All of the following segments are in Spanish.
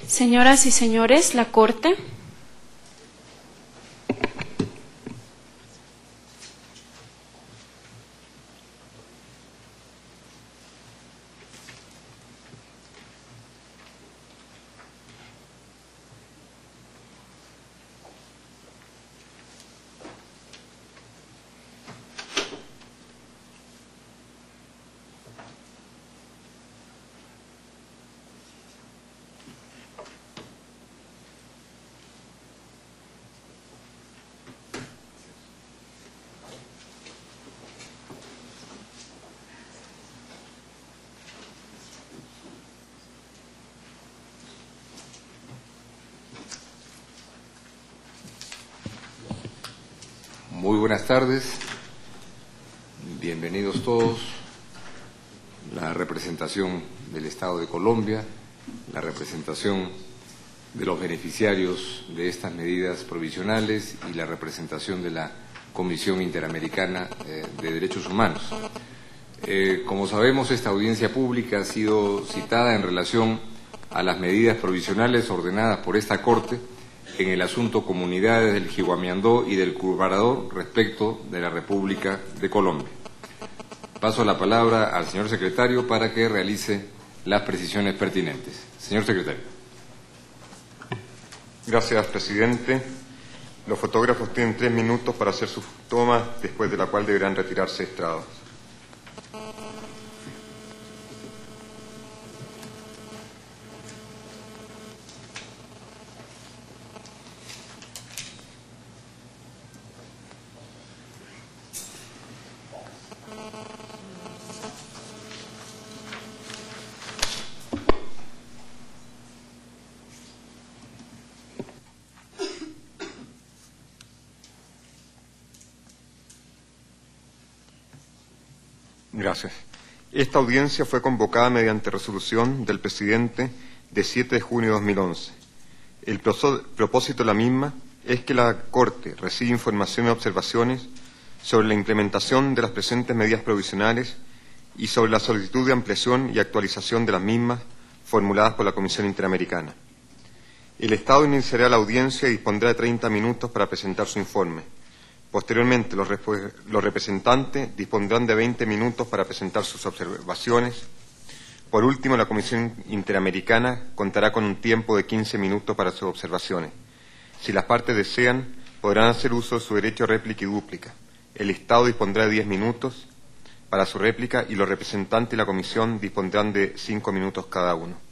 Señoras y señores, la Corte. Muy buenas tardes, bienvenidos todos. La representación del Estado de Colombia, la representación de los beneficiarios de estas medidas provisionales y la representación de la Comisión Interamericana de Derechos Humanos. Como sabemos, esta audiencia pública ha sido citada en relación a las medidas provisionales ordenadas por esta Corte en el asunto Comunidades del Jiguamiandó y del Curvarador respecto de la República de Colombia. Paso la palabra al señor secretario para que realice las precisiones pertinentes. Señor secretario. Gracias, presidente. Los fotógrafos tienen 3 minutos para hacer sus tomas, después de la cual deberán retirarse estrados. Gracias. Esta audiencia fue convocada mediante resolución del presidente de 7 de junio de 2011. El propósito de la misma es que la Corte reciba información y observaciones sobre la implementación de las presentes medidas provisionales y sobre la solicitud de ampliación y actualización de las mismas formuladas por la Comisión Interamericana. El Estado iniciará la audiencia y dispondrá de 30 minutos para presentar su informe. Posteriormente, los representantes dispondrán de 20 minutos para presentar sus observaciones. Por último, la Comisión Interamericana contará con un tiempo de 15 minutos para sus observaciones. Si las partes desean, podrán hacer uso de su derecho a réplica y dúplica. El Estado dispondrá de 10 minutos para su réplica y los representantes y la Comisión dispondrán de 5 minutos cada uno.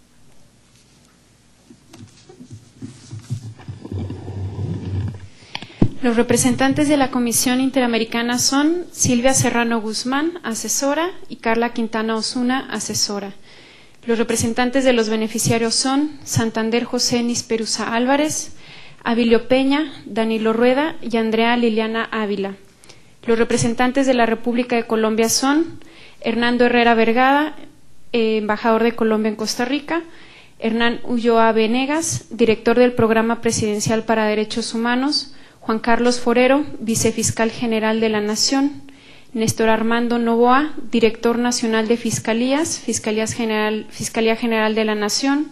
Los representantes de la Comisión Interamericana son Silvia Serrano Guzmán, asesora, y Carla Quintana Osuna, asesora. Los representantes de los beneficiarios son Santander José Nisperuza Álvarez, Avilio Peña, Danilo Rueda y Andrea Liliana Ávila. Los representantes de la República de Colombia son Hernando Herrera Vergada, embajador de Colombia en Costa Rica, Hernán Ulloa Venegas, director del Programa Presidencial para Derechos Humanos, Juan Carlos Forero, vicefiscal general de la Nación, Néstor Armando Novoa, director nacional de Fiscalía General de la Nación,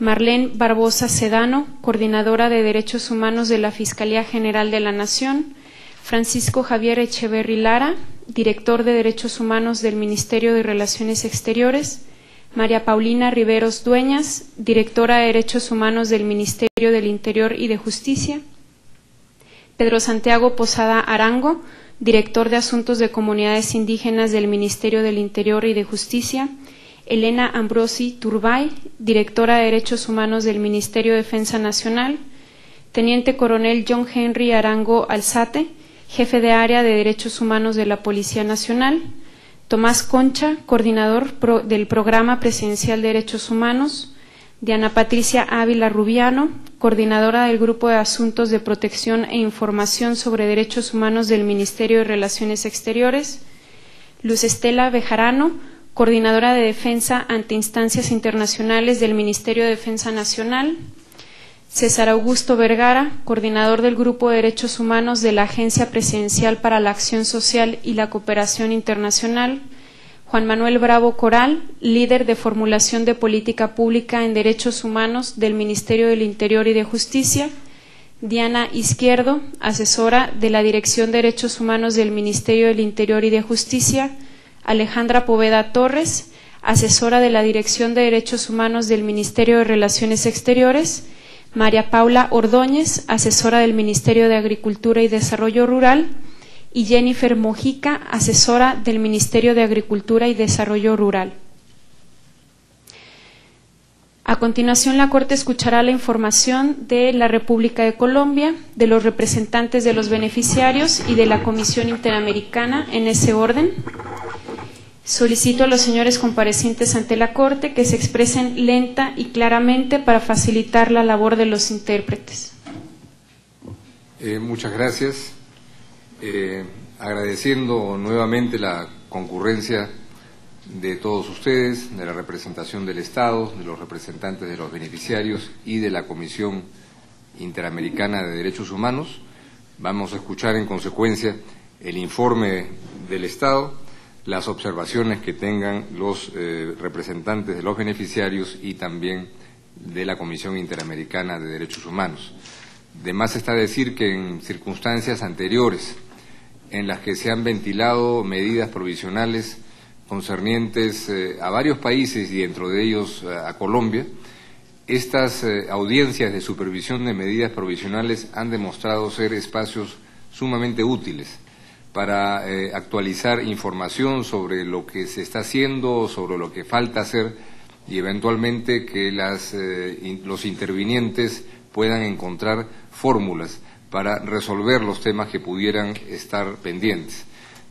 Marlene Barbosa Sedano, coordinadora de Derechos Humanos de la Fiscalía General de la Nación, Francisco Javier Echeverry Lara, director de Derechos Humanos del Ministerio de Relaciones Exteriores, María Paulina Riveros Dueñas, directora de Derechos Humanos del Ministerio del Interior y de Justicia, Pedro Santiago Posada Arango, director de Asuntos de Comunidades Indígenas del Ministerio del Interior y de Justicia, Elena Ambrosi Turbay, directora de Derechos Humanos del Ministerio de Defensa Nacional, Teniente Coronel John Henry Arango Alzate, jefe de área de Derechos Humanos de la Policía Nacional, Tomás Concha, coordinador del Programa Presidencial de Derechos Humanos, Diana Patricia Ávila Rubiano, coordinadora del Grupo de Asuntos de Protección e Información sobre Derechos Humanos del Ministerio de Relaciones Exteriores, Luz Estela Bejarano, coordinadora de Defensa ante Instancias Internacionales del Ministerio de Defensa Nacional, César Augusto Vergara, coordinador del Grupo de Derechos Humanos de la Agencia Presidencial para la Acción Social y la Cooperación Internacional, Juan Manuel Bravo Coral, líder de formulación de política pública en derechos humanos del Ministerio del Interior y de Justicia. Diana Izquierdo, asesora de la Dirección de Derechos Humanos del Ministerio del Interior y de Justicia. Alejandra Poveda Torres, asesora de la Dirección de Derechos Humanos del Ministerio de Relaciones Exteriores. María Paula Ordóñez, asesora del Ministerio de Agricultura y Desarrollo Rural. Y Jennifer Mojica, asesora del Ministerio de Agricultura y Desarrollo Rural. A continuación, la Corte escuchará la información de la República de Colombia, de los representantes de los beneficiarios y de la Comisión Interamericana en ese orden. Solicito a los señores comparecientes ante la Corte que se expresen lenta y claramente para facilitar la labor de los intérpretes. Muchas gracias. Agradeciendo nuevamente la concurrencia de todos ustedes, de la representación del Estado, de los representantes de los beneficiarios y de la Comisión Interamericana de Derechos Humanos. Vamos a escuchar en consecuencia el informe del Estado, las observaciones que tengan los representantes de los beneficiarios y también de la Comisión Interamericana de Derechos Humanos. De más está decir que en circunstancias anteriores en las que se han ventilado medidas provisionales concernientes a varios países y dentro de ellos a Colombia, estas audiencias de supervisión de medidas provisionales han demostrado ser espacios sumamente útiles para actualizar información sobre lo que se está haciendo, sobre lo que falta hacer y eventualmente que los intervinientes puedan encontrar fórmulas para resolver los temas que pudieran estar pendientes.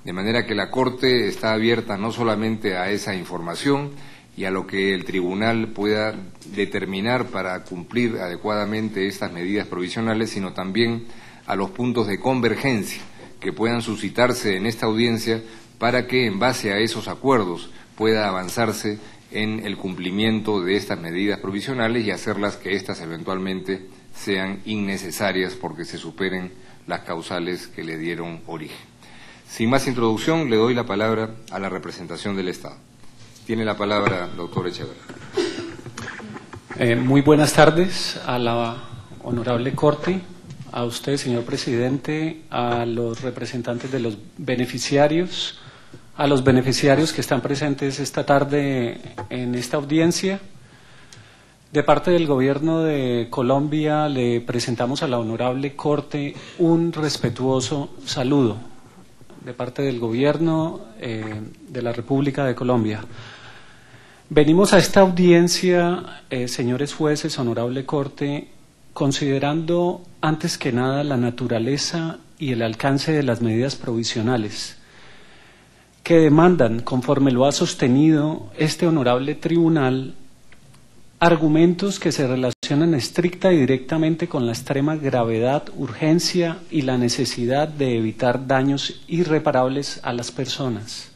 De manera que la Corte está abierta no solamente a esa información y a lo que el Tribunal pueda determinar para cumplir adecuadamente estas medidas provisionales, sino también a los puntos de convergencia que puedan suscitarse en esta audiencia para que, en base a esos acuerdos, pueda avanzarse en el cumplimiento de estas medidas provisionales y hacerlas que éstas eventualmente sean innecesarias porque se superen las causales que le dieron origen. Sin más introducción, le doy la palabra a la representación del Estado. Tiene la palabra, doctor Echeverría. Muy buenas tardes a la honorable Corte, a usted, señor presidente, a los representantes de los beneficiarios, a los beneficiarios que están presentes esta tarde en esta audiencia. De parte del Gobierno de Colombia le presentamos a la honorable Corte un respetuoso saludo de parte del Gobierno de la República de Colombia. Venimos a esta audiencia, señores jueces, honorable Corte, considerando antes que nada la naturaleza y el alcance de las medidas provisionales que demandan, conforme lo ha sostenido este honorable tribunal, argumentos que se relacionan estricta y directamente con la extrema gravedad, urgencia y la necesidad de evitar daños irreparables a las personas.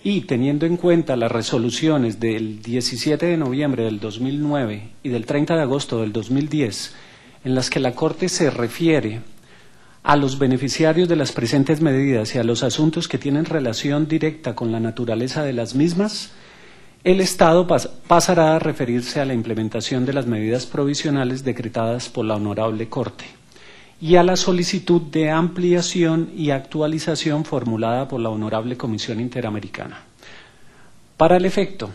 Y teniendo en cuenta las resoluciones del 17 de noviembre del 2009 y del 30 de agosto del 2010, en las que la Corte se refiere a los beneficiarios de las presentes medidas y a los asuntos que tienen relación directa con la naturaleza de las mismas, el Estado pasará a referirse a la implementación de las medidas provisionales decretadas por la Honorable Corte y a la solicitud de ampliación y actualización formulada por la Honorable Comisión Interamericana. Para el efecto,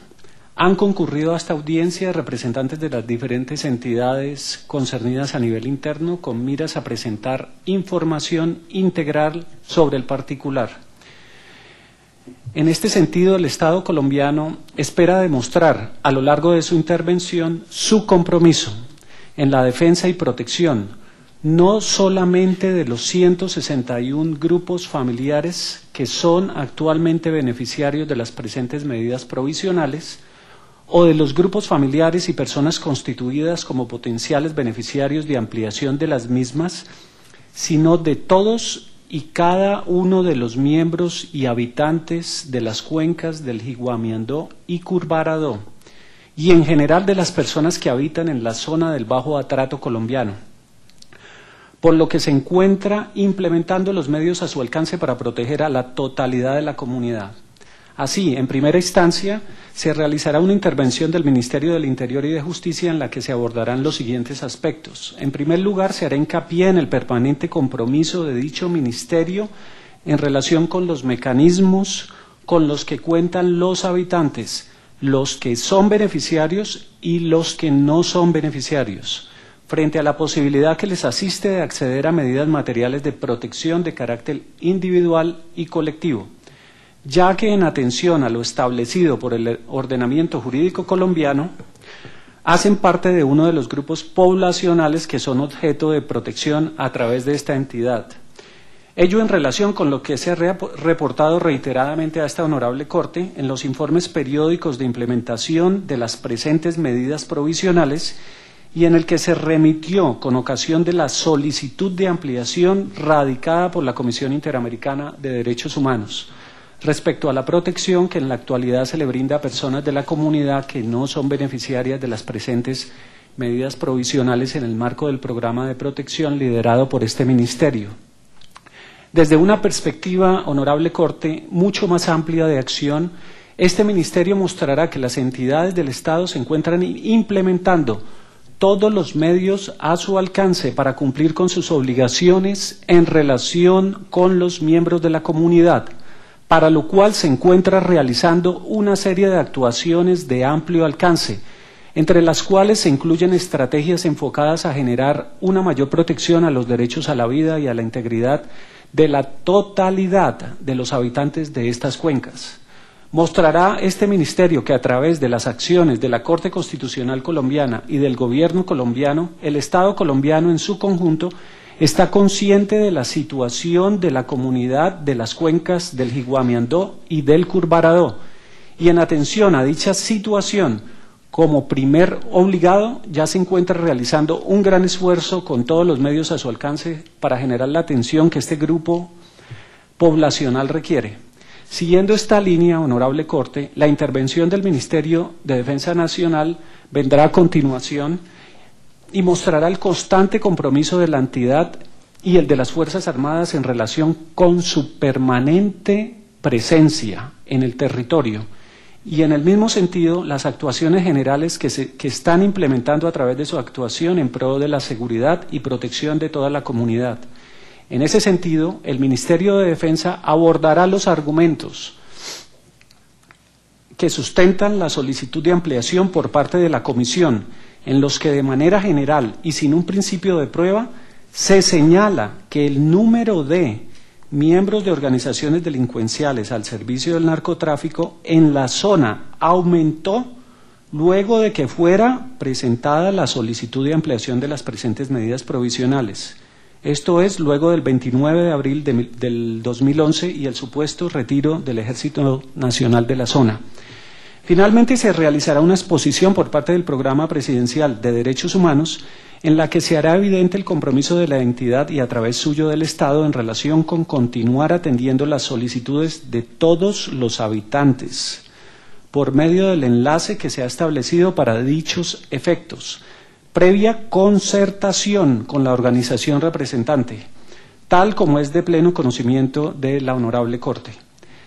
han concurrido a esta audiencia representantes de las diferentes entidades concernidas a nivel interno con miras a presentar información integral sobre el particular. En este sentido, el Estado colombiano espera demostrar a lo largo de su intervención su compromiso en la defensa y protección no solamente de los 161 grupos familiares que son actualmente beneficiarios de las presentes medidas provisionales o de los grupos familiares y personas constituidas como potenciales beneficiarios de ampliación de las mismas, sino de todos y cada uno de los miembros y habitantes de las cuencas del Higuamiandó y Curvarado, y en general de las personas que habitan en la zona del Bajo Atrato colombiano, por lo que se encuentra implementando los medios a su alcance para proteger a la totalidad de la comunidad, Así, en primera instancia, se realizará una intervención del Ministerio del Interior y de Justicia en la que se abordarán los siguientes aspectos. En primer lugar, se hará hincapié en el permanente compromiso de dicho ministerio en relación con los mecanismos con los que cuentan los habitantes, los que son beneficiarios y los que no son beneficiarios, frente a la posibilidad que les asiste de acceder a medidas materiales de protección de carácter individual y colectivo, ya que en atención a lo establecido por el ordenamiento jurídico colombiano, hacen parte de uno de los grupos poblacionales que son objeto de protección a través de esta entidad. Ello en relación con lo que se ha reportado reiteradamente a esta honorable Corte en los informes periódicos de implementación de las presentes medidas provisionales y en el que se remitió con ocasión de la solicitud de ampliación radicada por la Comisión Interamericana de Derechos Humanos, respecto a la protección que en la actualidad se le brinda a personas de la comunidad que no son beneficiarias de las presentes medidas provisionales en el marco del programa de protección liderado por este Ministerio. Desde una perspectiva, honorable Corte, mucho más amplia de acción, este Ministerio mostrará que las entidades del Estado se encuentran implementando todos los medios a su alcance para cumplir con sus obligaciones en relación con los miembros de la comunidad, para lo cual se encuentra realizando una serie de actuaciones de amplio alcance, entre las cuales se incluyen estrategias enfocadas a generar una mayor protección a los derechos a la vida y a la integridad de la totalidad de los habitantes de estas cuencas. Mostrará este Ministerio que a través de las acciones de la Corte Constitucional Colombiana y del Gobierno colombiano, el Estado colombiano en su conjunto está consciente de la situación de la comunidad de las cuencas del Higuamiandó y del Curbaradó, y en atención a dicha situación, como primer obligado, ya se encuentra realizando un gran esfuerzo con todos los medios a su alcance para generar la atención que este grupo poblacional requiere. Siguiendo esta línea, honorable Corte, la intervención del Ministerio de Defensa Nacional vendrá a continuación y mostrará el constante compromiso de la entidad y el de las Fuerzas Armadas en relación con su permanente presencia en el territorio y en el mismo sentido las actuaciones generales que están implementando a través de su actuación en pro de la seguridad y protección de toda la comunidad. En ese sentido, el Ministerio de Defensa abordará los argumentos que sustentan la solicitud de ampliación por parte de la Comisión, en los que de manera general y sin un principio de prueba se señala que el número de miembros de organizaciones delincuenciales al servicio del narcotráfico en la zona aumentó luego de que fuera presentada la solicitud de ampliación de las presentes medidas provisionales. Esto es, luego del 29 de abril del 2011 y el supuesto retiro del Ejército Nacional de la zona. Finalmente, se realizará una exposición por parte del Programa Presidencial de Derechos Humanos en la que se hará evidente el compromiso de la entidad y a través suyo del Estado en relación con continuar atendiendo las solicitudes de todos los habitantes por medio del enlace que se ha establecido para dichos efectos, previa concertación con la organización representante, tal como es de pleno conocimiento de la Honorable Corte.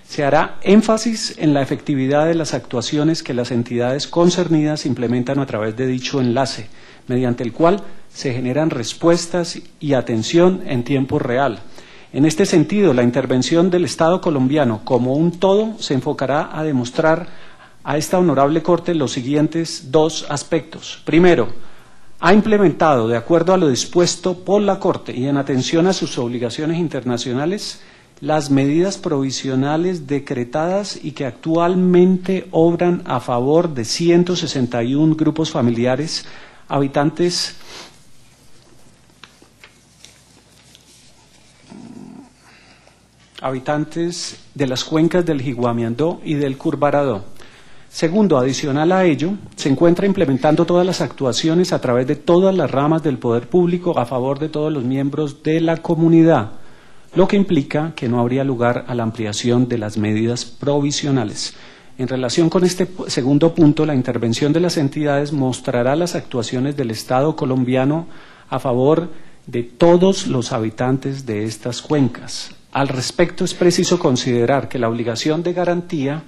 Se hará énfasis en la efectividad de las actuaciones que las entidades concernidas implementan a través de dicho enlace, mediante el cual se generan respuestas y atención en tiempo real. En este sentido, la intervención del Estado colombiano como un todo se enfocará a demostrar a esta Honorable Corte los siguientes dos aspectos. Primero, ha implementado, de acuerdo a lo dispuesto por la Corte y en atención a sus obligaciones internacionales, las medidas provisionales decretadas y que actualmente obran a favor de 161 grupos familiares, habitantes de las cuencas del Higuamiandó y del Curbaradó. Segundo, adicional a ello, se encuentra implementando todas las actuaciones a través de todas las ramas del poder público a favor de todos los miembros de la comunidad, lo que implica que no habría lugar a la ampliación de las medidas provisionales. En relación con este segundo punto, la intervención de las entidades mostrará las actuaciones del Estado colombiano a favor de todos los habitantes de estas cuencas, Al respecto, es preciso considerar que la obligación de garantía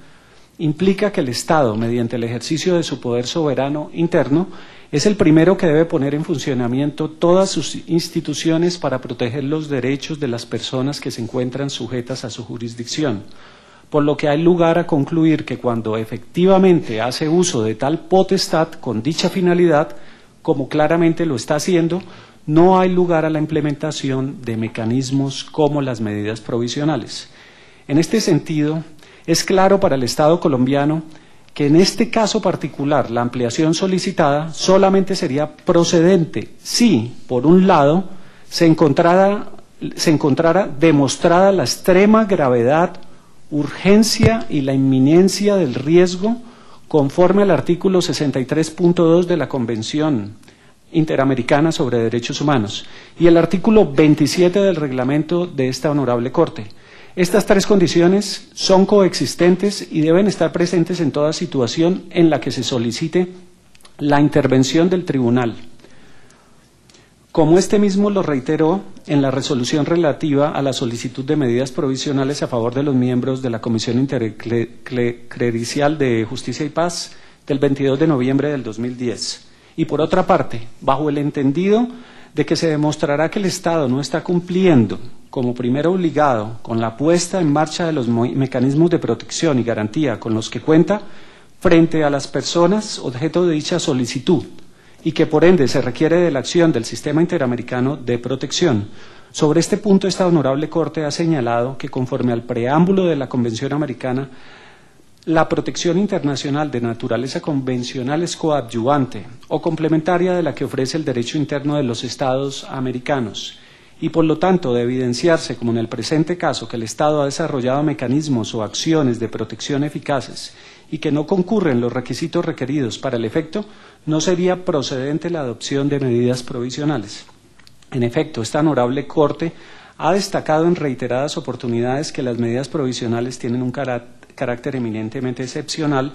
implica que el Estado, mediante el ejercicio de su poder soberano interno, es el primero que debe poner en funcionamiento todas sus instituciones para proteger los derechos de las personas que se encuentran sujetas a su jurisdicción, por lo que hay lugar a concluir que cuando efectivamente hace uso de tal potestad con dicha finalidad, como claramente lo está haciendo, no hay lugar a la implementación de mecanismos como las medidas provisionales. En este sentido, es claro para el Estado colombiano que en este caso particular la ampliación solicitada solamente sería procedente si, por un lado, se encontrara demostrada la extrema gravedad, urgencia y la inminencia del riesgo conforme al artículo 63.2 de la Convención Interamericana sobre Derechos Humanos y el artículo 27 del reglamento de esta Honorable Corte. Estas tres condiciones son coexistentes y deben estar presentes en toda situación en la que se solicite la intervención del tribunal. Como este mismo lo reiteró en la resolución relativa a la solicitud de medidas provisionales a favor de los miembros de la Comisión Interclericial de Justicia y Paz del 22 de noviembre del 2010. Y por otra parte, bajo el entendido de que se demostrará que el Estado no está cumpliendo como primero obligado con la puesta en marcha de los mecanismos de protección y garantía con los que cuenta frente a las personas objeto de dicha solicitud y que por ende se requiere de la acción del Sistema Interamericano de Protección. Sobre este punto, esta Honorable Corte ha señalado que conforme al preámbulo de la Convención Americana, la protección internacional de naturaleza convencional es coadyuvante o complementaria de la que ofrece el derecho interno de los Estados americanos y por lo tanto de evidenciarse, como en el presente caso, que el Estado ha desarrollado mecanismos o acciones de protección eficaces y que no concurren los requisitos requeridos para el efecto, no sería procedente la adopción de medidas provisionales. En efecto, esta Honorable Corte ha destacado en reiteradas oportunidades que las medidas provisionales tienen un carácter eminentemente excepcional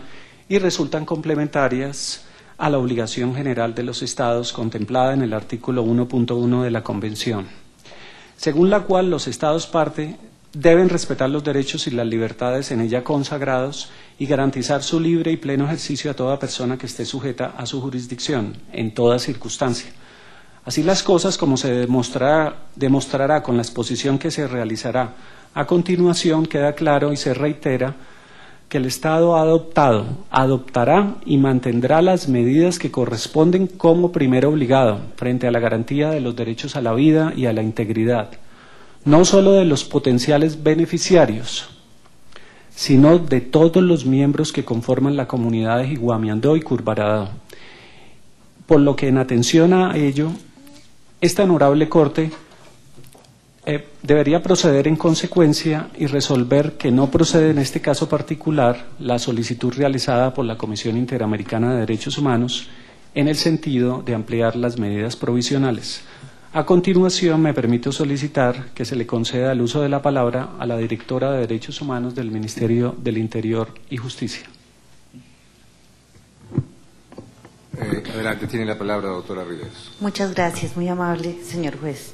y resultan complementarias a la obligación general de los Estados contemplada en el artículo 1.1 de la Convención, según la cual los Estados parte deben respetar los derechos y las libertades en ella consagrados y garantizar su libre y pleno ejercicio a toda persona que esté sujeta a su jurisdicción, en toda circunstancia. Así las cosas, como se demostrará con la exposición que se realizará a continuación, queda claro y se reitera que el Estado ha adoptado, adoptará y mantendrá las medidas que corresponden como primer obligado frente a la garantía de los derechos a la vida y a la integridad, no solo de los potenciales beneficiarios, sino de todos los miembros que conforman la comunidad de Higuamiandó y Curvarado. Por lo que en atención a ello, esta Honorable Corte debería proceder en consecuencia y resolver que no procede en este caso particular la solicitud realizada por la Comisión Interamericana de Derechos Humanos en el sentido de ampliar las medidas provisionales. A continuación, me permito solicitar que se le conceda el uso de la palabra a la Directora de Derechos Humanos del Ministerio del Interior y Justicia. Adelante, tiene la palabra, doctora Riveros. Muchas gracias, muy amable, señor juez.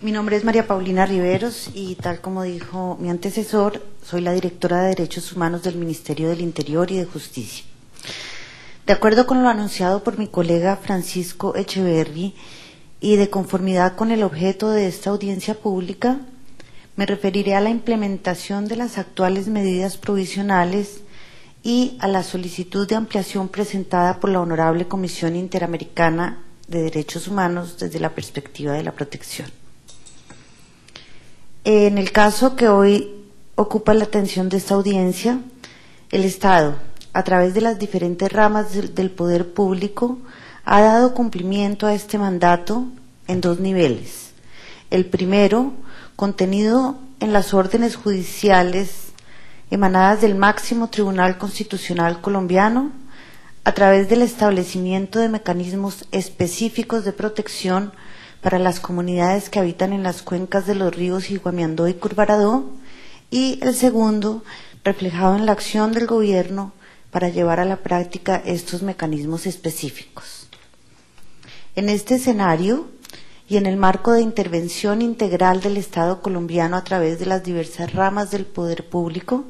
Mi nombre es María Paulina Riveros y, tal como dijo mi antecesor, soy la Directora de Derechos Humanos del Ministerio del Interior y de Justicia. De acuerdo con lo anunciado por mi colega Francisco Echeverri y de conformidad con el objeto de esta audiencia pública, me referiré a la implementación de las actuales medidas provisionales y a la solicitud de ampliación presentada por la Honorable Comisión Interamericana de Derechos Humanos desde la perspectiva de la protección. En el caso que hoy ocupa la atención de esta audiencia, el Estado, a través de las diferentes ramas del poder público, ha dado cumplimiento a este mandato en dos niveles. El primero, contenido en las órdenes judiciales emanadas del máximo Tribunal Constitucional colombiano, a través del establecimiento de mecanismos específicos de protección para las comunidades que habitan en las cuencas de los ríos Higuamiandó y Curvarado, y el segundo, reflejado en la acción del gobierno para llevar a la práctica estos mecanismos específicos. En este escenario, y en el marco de intervención integral del Estado colombiano a través de las diversas ramas del poder público,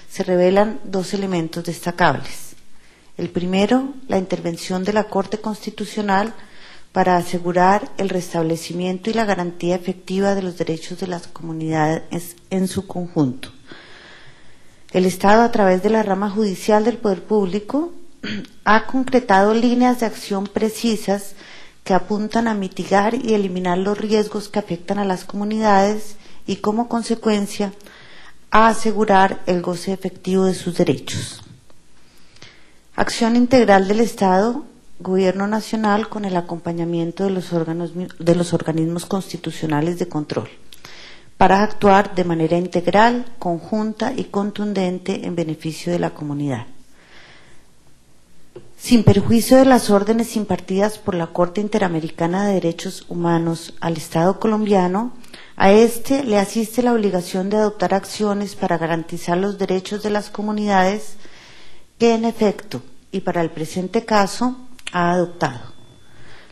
se revelan dos elementos destacables. El primero, la intervención de la Corte Constitucional para asegurar el restablecimiento y la garantía efectiva de los derechos de las comunidades en su conjunto. El Estado, a través de la rama judicial del poder público, ha concretado líneas de acción precisas que apuntan a mitigar y eliminar los riesgos que afectan a las comunidades y, como consecuencia, a asegurar el goce efectivo de sus derechos. Acción integral del Estado, Gobierno Nacional, con el acompañamiento de los organismos constitucionales de control, para actuar de manera integral, conjunta y contundente en beneficio de la comunidad. Sin perjuicio de las órdenes impartidas por la Corte Interamericana de Derechos Humanos al Estado colombiano, a este le asiste la obligación de adoptar acciones para garantizar los derechos de las comunidades que, en efecto, y para el presente caso, ha adoptado.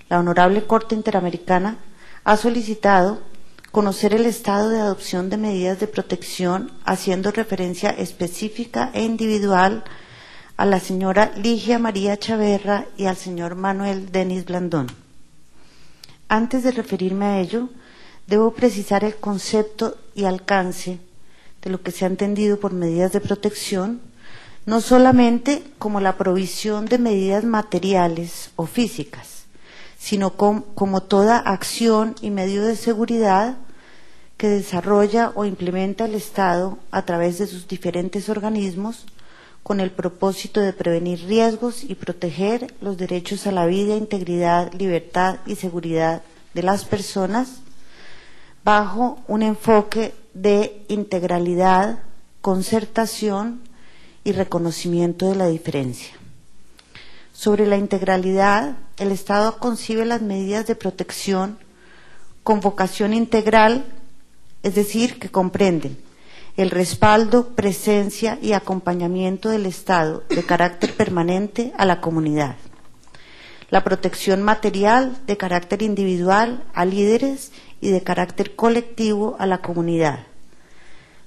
La Honorable Corte Interamericana ha solicitado conocer el estado de adopción de medidas de protección, haciendo referencia específica e individual a la señora Ligia María Chaverra y al señor Manuel Denis Blandón. Antes de referirme a ello, debo precisar el concepto y alcance de lo que se ha entendido por medidas de protección, no solamente como la provisión de medidas materiales o físicas, sino como toda acción y medio de seguridad que desarrolla o implementa el Estado a través de sus diferentes organismos, con el propósito de prevenir riesgos y proteger los derechos a la vida, integridad, libertad y seguridad de las personas, bajo un enfoque de integralidad, concertación y reconocimiento de la diferencia. Sobre la integralidad, el Estado concibe las medidas de protección con vocación integral, es decir, que comprenden el respaldo, presencia y acompañamiento del Estado de carácter permanente a la comunidad, la protección material de carácter individual a líderes y de carácter colectivo a la comunidad,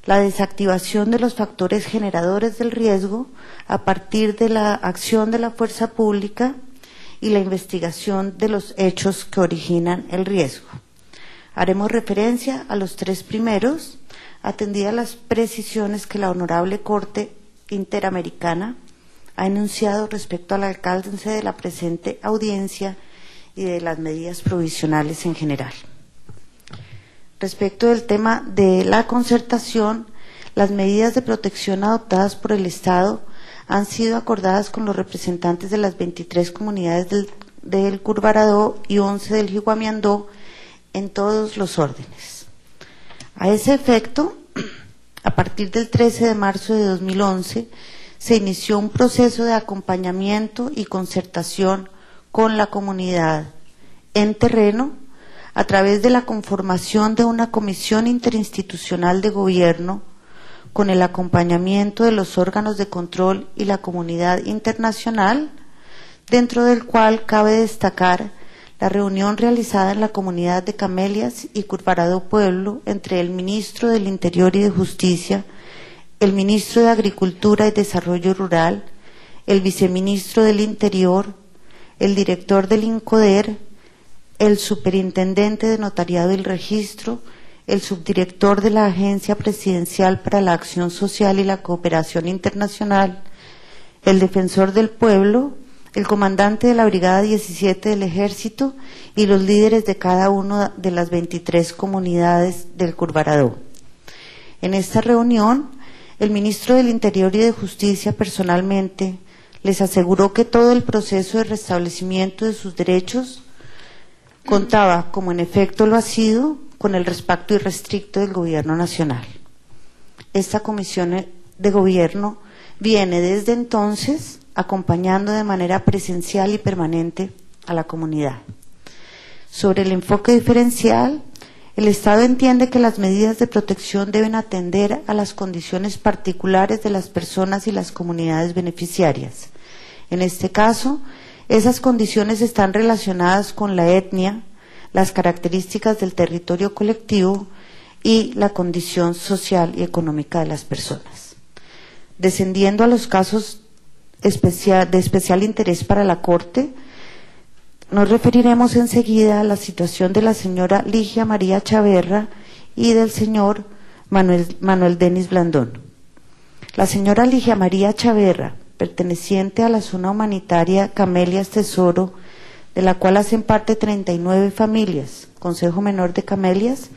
la desactivación de los factores generadores del riesgo a partir de la acción de la fuerza pública y la investigación de los hechos que originan el riesgo. Haremos referencia a los tres primeros, atendidas las precisiones que la Honorable Corte Interamericana ha enunciado respecto al alcance de la presente audiencia y de las medidas provisionales en general. Respecto del tema de la concertación, las medidas de protección adoptadas por el Estado han sido acordadas con los representantes de las 23 comunidades del Curvarado y 11 del Jiguamiandó en todos los órdenes. A ese efecto, a partir del 13 de marzo de 2011, se inició un proceso de acompañamiento y concertación con la comunidad en terreno a través de la conformación de una comisión interinstitucional de gobierno con el acompañamiento de los órganos de control y la comunidad internacional, dentro del cual cabe destacar la reunión realizada en la comunidad de Camelias y Curvarado Pueblo entre el Ministro del Interior y de Justicia, el Ministro de Agricultura y Desarrollo Rural, el Viceministro del Interior, el Director del INCODER, el Superintendente de Notariado y Registro, el Subdirector de la Agencia Presidencial para la Acción Social y la Cooperación Internacional, el Defensor del Pueblo, el comandante de la Brigada 17 del Ejército y los líderes de cada una de las 23 comunidades del Curvarado. En esta reunión, el Ministro del Interior y de Justicia personalmente les aseguró que todo el proceso de restablecimiento de sus derechos contaba, como en efecto lo ha sido, con el respaldo irrestricto del Gobierno Nacional. Esta comisión de gobierno viene desde entonces acompañando de manera presencial y permanente a la comunidad. Sobre el enfoque diferencial, el Estado entiende que las medidas de protección deben atender a las condiciones particulares de las personas y las comunidades beneficiarias. En este caso, esas condiciones están relacionadas con la etnia, las características del territorio colectivo y la condición social y económica de las personas. Descendiendo a los casos de especial interés para la Corte, nos referiremos enseguida a la situación de la señora Ligia María Chaverra y del señor Manuel Denis Blandón. La señora Ligia María Chaverra, perteneciente a la zona humanitaria Camelias Tesoro, de la cual hacen parte 39 familias, Consejo Menor de Camelias,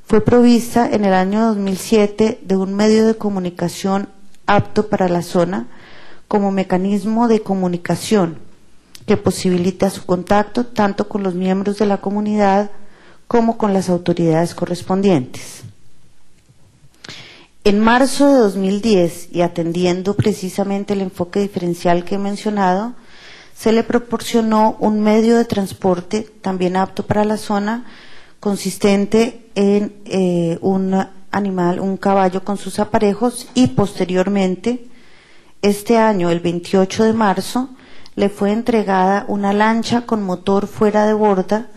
fue provista en el año 2007 de un medio de comunicación apto para la zona como mecanismo de comunicación que posibilita su contacto tanto con los miembros de la comunidad como con las autoridades correspondientes. En marzo de 2010, y atendiendo precisamente el enfoque diferencial que he mencionado, se le proporcionó un medio de transporte también apto para la zona, consistente en un caballo con sus aparejos, y posteriormente, este año, el 28 de marzo, le fue entregada una lancha con motor fuera de borda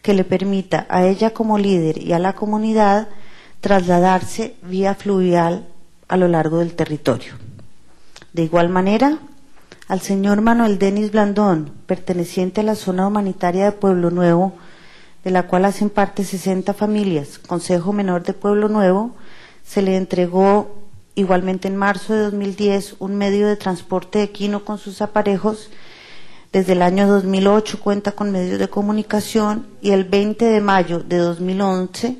que le permita a ella como líder y a la comunidad trasladarse vía fluvial a lo largo del territorio. De igual manera, al señor Manuel Denis Blandón, perteneciente a la zona humanitaria de Pueblo Nuevo, de la cual hacen parte 60 familias, Consejo Menor de Pueblo Nuevo, se le entregó igualmente en marzo de 2010 un medio de transporte equino con sus aparejos. Desde el año 2008 cuenta con medios de comunicación, y el 20 de mayo de 2011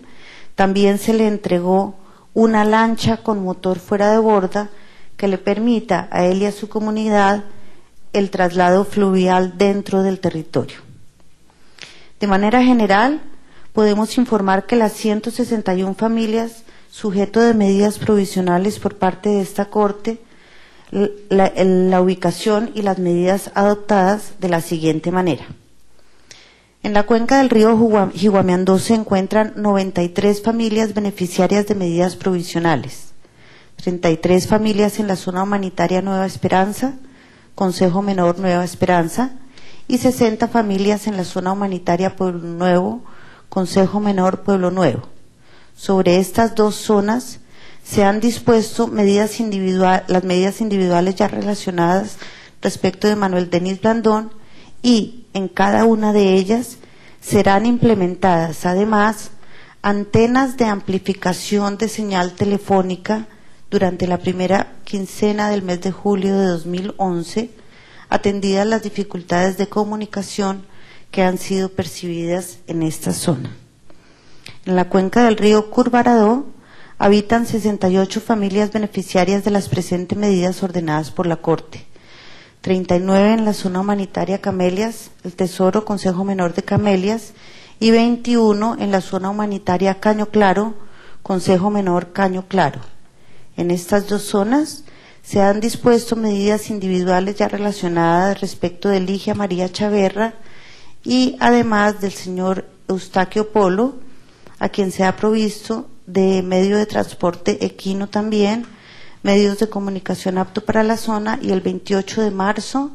también se le entregó una lancha con motor fuera de borda que le permita a él y a su comunidad el traslado fluvial dentro del territorio. De manera general, podemos informar que las 161 familias sujeto de medidas provisionales por parte de esta Corte, la ubicación y las medidas adoptadas de la siguiente manera. En la cuenca del río Jiguamiandó se encuentran 93 familias beneficiarias de medidas provisionales, 33 familias en la zona humanitaria Nueva Esperanza, Consejo Menor Nueva Esperanza, y 60 familias en la zona humanitaria Pueblo Nuevo, Consejo Menor Pueblo Nuevo. Sobre estas dos zonas se han dispuesto las medidas individuales ya relacionadas respecto de Manuel Denis Blandón, y en cada una de ellas serán implementadas además antenas de amplificación de señal telefónica durante la primera quincena del mes de julio de 2011, atendidas las dificultades de comunicación que han sido percibidas en esta zona. En la cuenca del río Curvaradó habitan 68 familias beneficiarias de las presentes medidas ordenadas por la Corte, 39 en la zona humanitaria Camelias, el Tesoro, Consejo Menor de Camelias, y 21 en la zona humanitaria Caño Claro, Consejo Menor Caño Claro. En estas dos zonas se han dispuesto medidas individuales ya relacionadas respecto de Ligia María Chaverra y además del señor Eustaquio Polo, a quien se ha provisto de medio de transporte equino también, medios de comunicación apto para la zona, y el 28 de marzo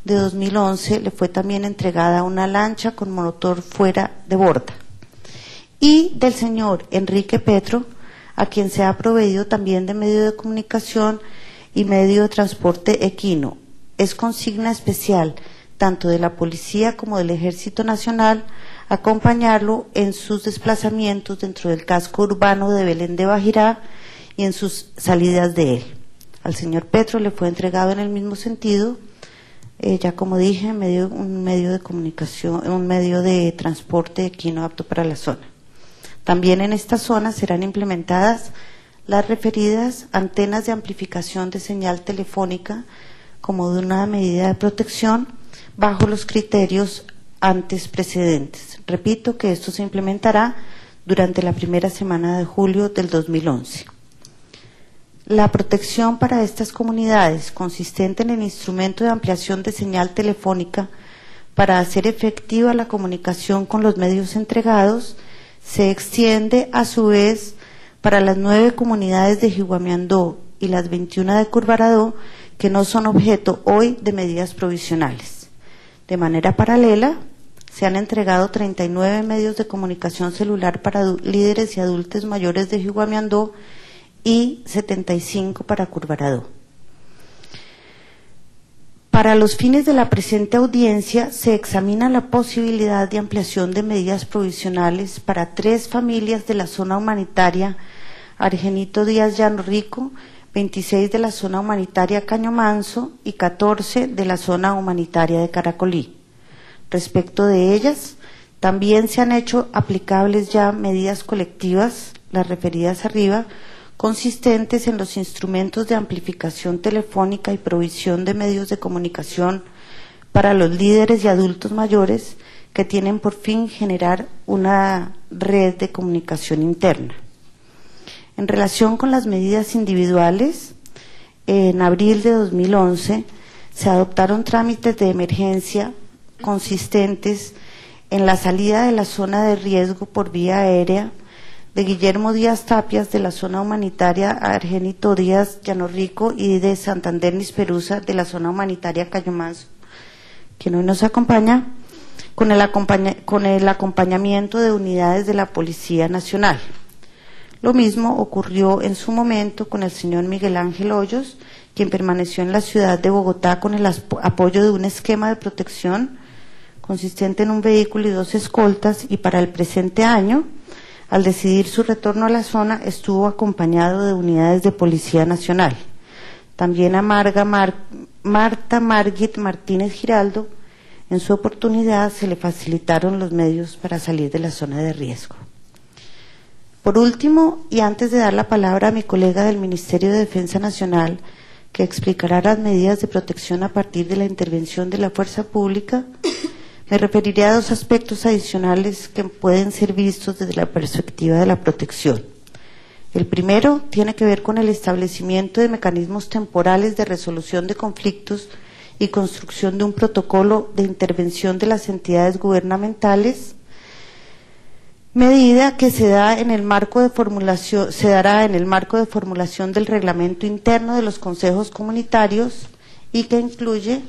de 2011 le fue también entregada una lancha con motor fuera de borda. Y del señor Enrique Petro, a quien se ha proveído también de medio de comunicación y medio de transporte equino. Es consigna especial tanto de la Policía como del Ejército Nacional acompañarlo en sus desplazamientos dentro del casco urbano de Belén de Bajirá y en sus salidas de él. Al señor Petro le fue entregado en el mismo sentido, ya como dije, un medio de comunicación, un medio de transporte equino apto para la zona. También en esta zona serán implementadas las referidas antenas de amplificación de señal telefónica como de una medida de protección bajo los criterios antes precedentes. Repito que esto se implementará durante la primera semana de julio del 2011. La protección para estas comunidades, consistente en el instrumento de ampliación de señal telefónica para hacer efectiva la comunicación con los medios entregados, se extiende a su vez para las 9 comunidades de Jiguamiandó y las 21 de Curvaradó, que no son objeto hoy de medidas provisionales. De manera paralela, se han entregado 39 medios de comunicación celular para líderes y adultos mayores de Higuamiandó y 75 para Curvarado. Para los fines de la presente audiencia, se examina la posibilidad de ampliación de medidas provisionales para 3 familias de la zona humanitaria Argenito Díaz Llano Rico, 26 de la zona humanitaria Caño Manso y 14 de la zona humanitaria de Caracolí. Respecto de ellas, también se han hecho aplicables ya medidas colectivas, las referidas arriba, consistentes en los instrumentos de amplificación telefónica y provisión de medios de comunicación para los líderes y adultos mayores que tienen por fin generar una red de comunicación interna. En relación con las medidas individuales, en abril de 2011 se adoptaron trámites de emergencia consistentes en la salida de la zona de riesgo por vía aérea de Guillermo Díaz Tapias de la zona humanitaria Argenito Díaz Llano Rico y de Santander Nisperusa de la zona humanitaria Caño Manso, quien hoy nos acompaña, con el acompañamiento de unidades de la Policía Nacional. Lo mismo ocurrió en su momento con el señor Miguel Ángel Hoyos, quien permaneció en la ciudad de Bogotá con el apoyo de un esquema de protección consistente en un vehículo y 2 escoltas, y para el presente año, al decidir su retorno a la zona, estuvo acompañado de unidades de Policía Nacional. También a Marta Margit Martínez Giraldo, en su oportunidad se le facilitaron los medios para salir de la zona de riesgo. Por último, y antes de dar la palabra a mi colega del Ministerio de Defensa Nacional, que explicará las medidas de protección a partir de la intervención de la fuerza pública, me referiré a 2 aspectos adicionales que pueden ser vistos desde la perspectiva de la protección. El primero tiene que ver con el establecimiento de mecanismos temporales de resolución de conflictos y construcción de un protocolo de intervención de las entidades gubernamentales, medida que se dará en el marco de formulación del reglamento interno de los consejos comunitarios y que incluye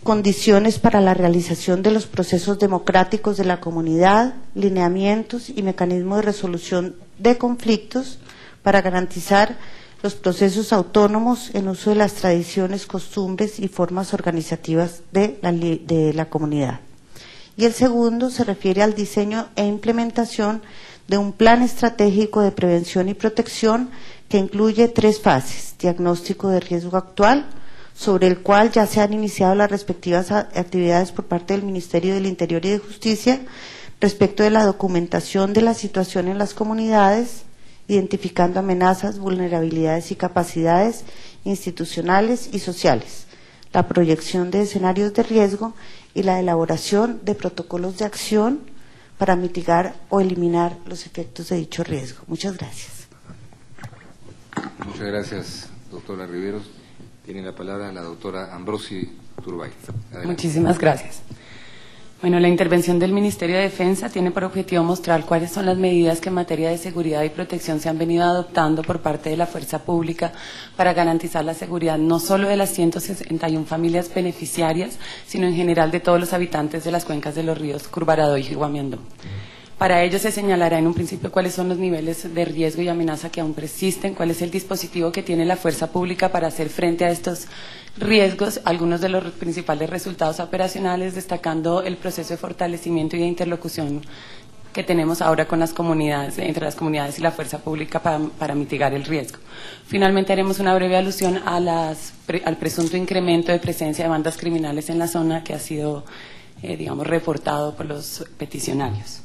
condiciones para la realización de los procesos democráticos de la comunidad, lineamientos y mecanismos de resolución de conflictos para garantizar los procesos autónomos en uso de las tradiciones, costumbres y formas organizativas de la comunidad. Y el segundo se refiere al diseño e implementación de un plan estratégico de prevención y protección que incluye 3 fases: diagnóstico de riesgo actual, sobre el cual ya se han iniciado las respectivas actividades por parte del Ministerio del Interior y de Justicia respecto de la documentación de la situación en las comunidades, identificando amenazas, vulnerabilidades y capacidades institucionales y sociales, la proyección de escenarios de riesgo y la elaboración de protocolos de acción para mitigar o eliminar los efectos de dicho riesgo. Muchas gracias. Muchas gracias, doctora Riveros. Tiene la palabra la doctora Ambrosi Turbay. Adelante. Muchísimas gracias. Bueno, la intervención del Ministerio de Defensa tiene por objetivo mostrar cuáles son las medidas que en materia de seguridad y protección se han venido adoptando por parte de la fuerza pública para garantizar la seguridad no solo de las 161 familias beneficiarias, sino en general de todos los habitantes de las cuencas de los ríos Curvarado y Higuamiandó. Para ello se señalará en un principio cuáles son los niveles de riesgo y amenaza que aún persisten, cuál es el dispositivo que tiene la fuerza pública para hacer frente a estos riesgos, algunos de los principales resultados operacionales, destacando el proceso de fortalecimiento y de interlocución que tenemos ahora con las comunidades, entre las comunidades y la fuerza pública para mitigar el riesgo. Finalmente haremos una breve alusión a al presunto incremento de presencia de bandas criminales en la zona que ha sido, reportado por los peticionarios.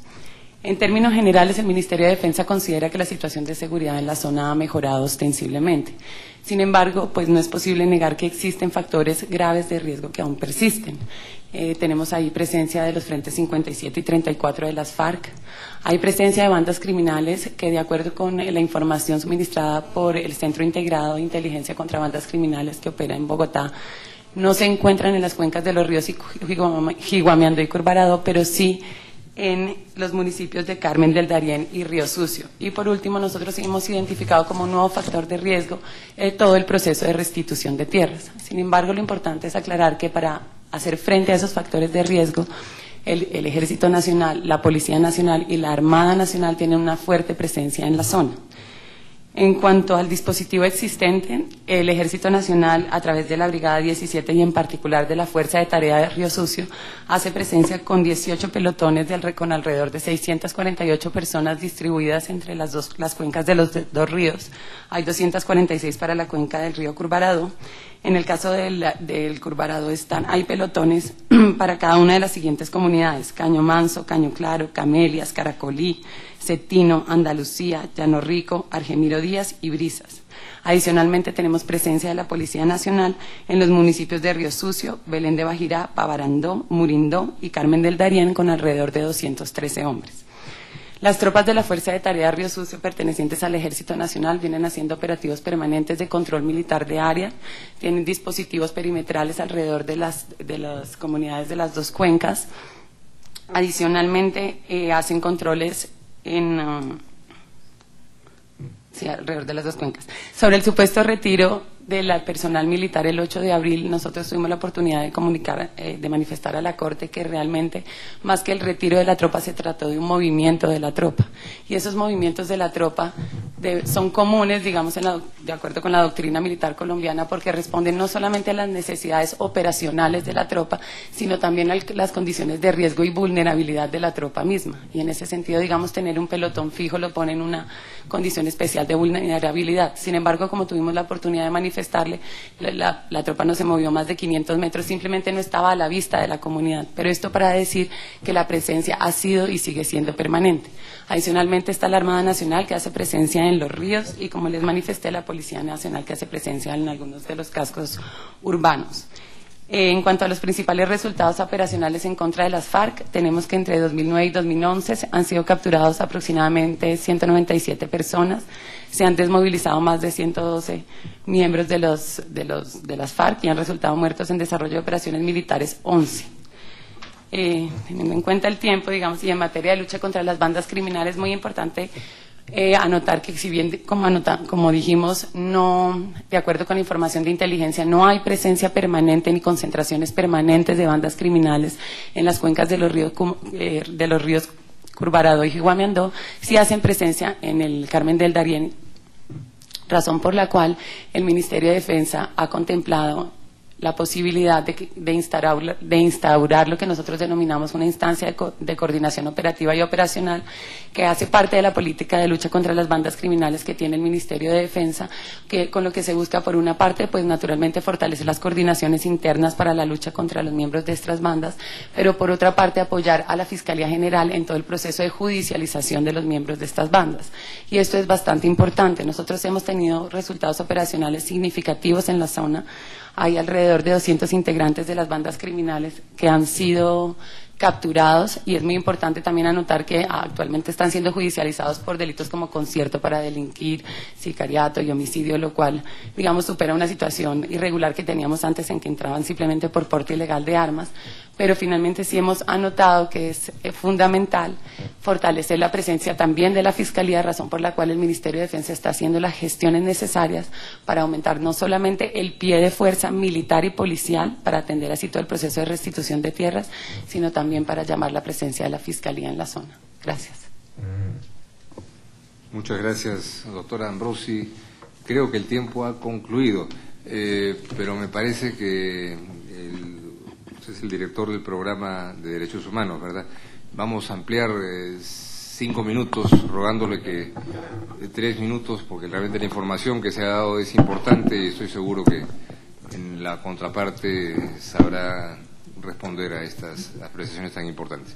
En términos generales, el Ministerio de Defensa considera que la situación de seguridad en la zona ha mejorado ostensiblemente. Sin embargo, pues no es posible negar que existen factores graves de riesgo que aún persisten. Tenemos ahí presencia de los frentes 57 y 34 de las FARC. Hay presencia de bandas criminales que, de acuerdo con la información suministrada por el Centro Integrado de Inteligencia contra Bandas Criminales que opera en Bogotá, no se encuentran en las cuencas de los ríos Higuamiandó y Curvarado, pero sí en los municipios de Carmen del Darién y Río Sucio. Y por último, nosotros hemos identificado como un nuevo factor de riesgo todo el proceso de restitución de tierras. Sin embargo, lo importante es aclarar que para hacer frente a esos factores de riesgo, el Ejército Nacional, la Policía Nacional y la Armada Nacional tienen una fuerte presencia en la zona. En cuanto al dispositivo existente, el Ejército Nacional, a través de la Brigada 17 y en particular de la Fuerza de Tarea de Río Sucio, hace presencia con 18 pelotones con alrededor de 648 personas distribuidas entre las cuencas de los dos ríos. Hay 246 para la cuenca del río Curvarado. En el caso del Curvarado hay pelotones para cada una de las siguientes comunidades: Caño Manso, Caño Claro, Camelias, Caracolí, Cetino, Andalucía, Llano Rico, Argemiro Díaz y Brisas. Adicionalmente tenemos presencia de la Policía Nacional en los municipios de Río Sucio, Belén de Bajirá, Pavarandó, Murindó y Carmen del Darién, con alrededor de 213 hombres. Las tropas de la Fuerza de Tarea Río Sucio, pertenecientes al Ejército Nacional, vienen haciendo operativos permanentes de control militar de área, tienen dispositivos perimetrales alrededor de las comunidades de las dos cuencas. Adicionalmente, hacen controles alrededor de las dos cuencas. Sobre el supuesto retiro del personal militar el 8 de abril, nosotros tuvimos la oportunidad de comunicar, de manifestar a la Corte que realmente, más que el retiro de la tropa, se trató de un movimiento de la tropa. Y esos movimientos de la tropa son comunes, digamos, de acuerdo con la doctrina militar colombiana, porque responden no solamente a las necesidades operacionales de la tropa, sino también a las condiciones de riesgo y vulnerabilidad de la tropa misma. Y en ese sentido, digamos, tener un pelotón fijo lo pone en una condición especial de vulnerabilidad. Sin embargo, como tuvimos la oportunidad de manifestarle, la tropa no se movió más de 500 metros, simplemente no estaba a la vista de la comunidad. Pero esto para decir que la presencia ha sido y sigue siendo permanente. Adicionalmente está la Armada Nacional, que hace presencia en los ríos, y como les manifesté, la Policía Nacional, que hace presencia en algunos de los cascos urbanos. En cuanto a los principales resultados operacionales en contra de las FARC, tenemos que entre 2009 y 2011 han sido capturados aproximadamente 197 personas, se han desmovilizado más de 112 miembros de las FARC y han resultado muertos en desarrollo de operaciones militares 11. Teniendo en cuenta el tiempo, digamos, y en materia de lucha contra las bandas criminales, muy importante anotar que, si bien, como dijimos, no, de acuerdo con la información de inteligencia, no hay presencia permanente ni concentraciones permanentes de bandas criminales en las cuencas de los ríos Curvarado y Jiguamiandó, sí hacen presencia en el Carmen del Darién, razón por la cual el Ministerio de Defensa ha contemplado la posibilidad de instaurar lo que nosotros denominamos una instancia de coordinación operativa y operacional, que hace parte de la política de lucha contra las bandas criminales que tiene el Ministerio de Defensa, con lo que se busca, por una parte, pues naturalmente fortalecer las coordinaciones internas para la lucha contra los miembros de estas bandas, pero por otra parte apoyar a la Fiscalía General en todo el proceso de judicialización de los miembros de estas bandas. Y esto es bastante importante. Nosotros hemos tenido resultados operacionales significativos en la zona. Hay alrededor de 200 integrantes de las bandas criminales que han sido capturados, y es muy importante también anotar que actualmente están siendo judicializados por delitos como concierto para delinquir, sicariato y homicidio, lo cual, digamos, supera una situación irregular que teníamos antes, en que entraban simplemente por porte ilegal de armas. Pero finalmente sí hemos anotado que es fundamental fortalecer la presencia también de la Fiscalía, razón por la cual el Ministerio de Defensa está haciendo las gestiones necesarias para aumentar no solamente el pie de fuerza militar y policial para atender así todo el proceso de restitución de tierras, sino también para llamar la presencia de la Fiscalía en la zona. Gracias. Muchas gracias, doctora Ambrosi. Creo que el tiempo ha concluido, pero me parece que usted es el director del programa de Derechos Humanos, ¿verdad? Vamos a ampliar 5 minutos, rogándole que 3 minutos, porque realmente la información que se ha dado es importante y estoy seguro que en la contraparte sabrá responder a estas apreciaciones tan importantes.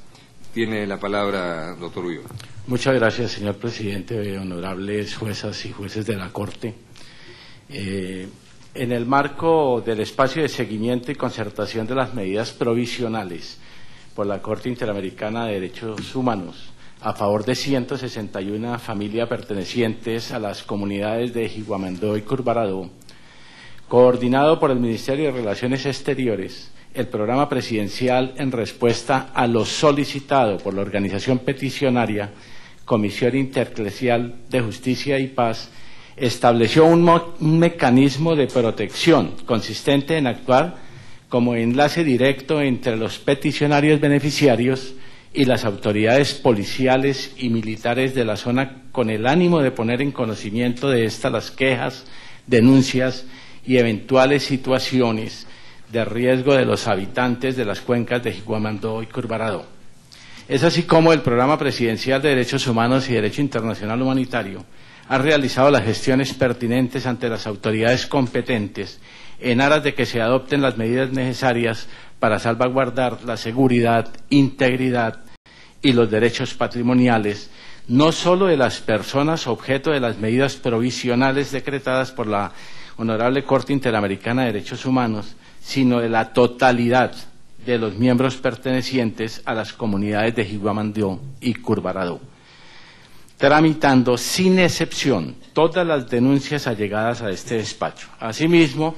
Tiene la palabra, doctor Ulloa. Muchas gracias, señor presidente, honorables juezas y jueces de la Corte. En el marco del espacio de seguimiento y concertación de las medidas provisionales por la Corte Interamericana de Derechos Humanos a favor de 161 familias pertenecientes a las comunidades de Jiguamiandó y Curvarado, coordinado por el Ministerio de Relaciones Exteriores, el programa presidencial, en respuesta a lo solicitado por la organización peticionaria Comisión Intereclesial de Justicia y Paz, estableció un mecanismo de protección consistente en actuar como enlace directo entre los peticionarios beneficiarios y las autoridades policiales y militares de la zona, con el ánimo de poner en conocimiento de estas las quejas, denuncias y eventuales situaciones de riesgo de los habitantes de las cuencas de Higuamandó y Curvarado. Es así como el Programa Presidencial de Derechos Humanos y Derecho Internacional Humanitario ha realizado las gestiones pertinentes ante las autoridades competentes en aras de que se adopten las medidas necesarias para salvaguardar la seguridad, integridad y los derechos patrimoniales, no solo de las personas objeto de las medidas provisionales decretadas por la Honorable Corte Interamericana de Derechos Humanos, sino de la totalidad de los miembros pertenecientes a las comunidades de Higuamandó y Curvarado, tramitando sin excepción todas las denuncias allegadas a este despacho. Asimismo,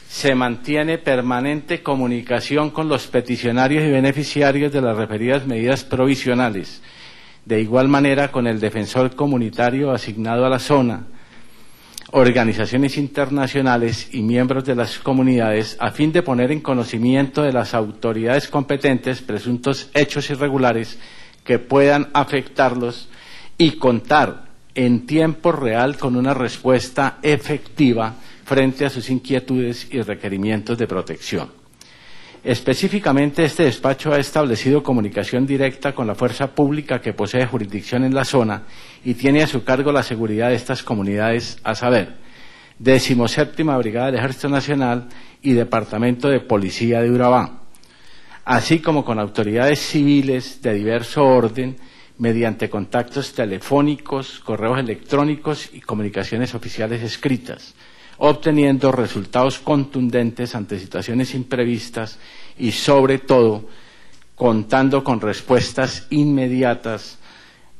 se mantiene permanente comunicación con los peticionarios y beneficiarios de las referidas medidas provisionales, de igual manera con el defensor comunitario asignado a la zona, organizaciones internacionales y miembros de las comunidades, a fin de poner en conocimiento de las autoridades competentes presuntos hechos irregulares que puedan afectarlos y contar en tiempo real con una respuesta efectiva frente a sus inquietudes y requerimientos de protección. Específicamente, este despacho ha establecido comunicación directa con la fuerza pública que posee jurisdicción en la zona y tiene a su cargo la seguridad de estas comunidades, a saber, 17ª Brigada del Ejército Nacional y Departamento de Policía de Urabá, así como con autoridades civiles de diverso orden, mediante contactos telefónicos, correos electrónicos y comunicaciones oficiales escritas, obteniendo resultados contundentes ante situaciones imprevistas y, sobre todo, contando con respuestas inmediatas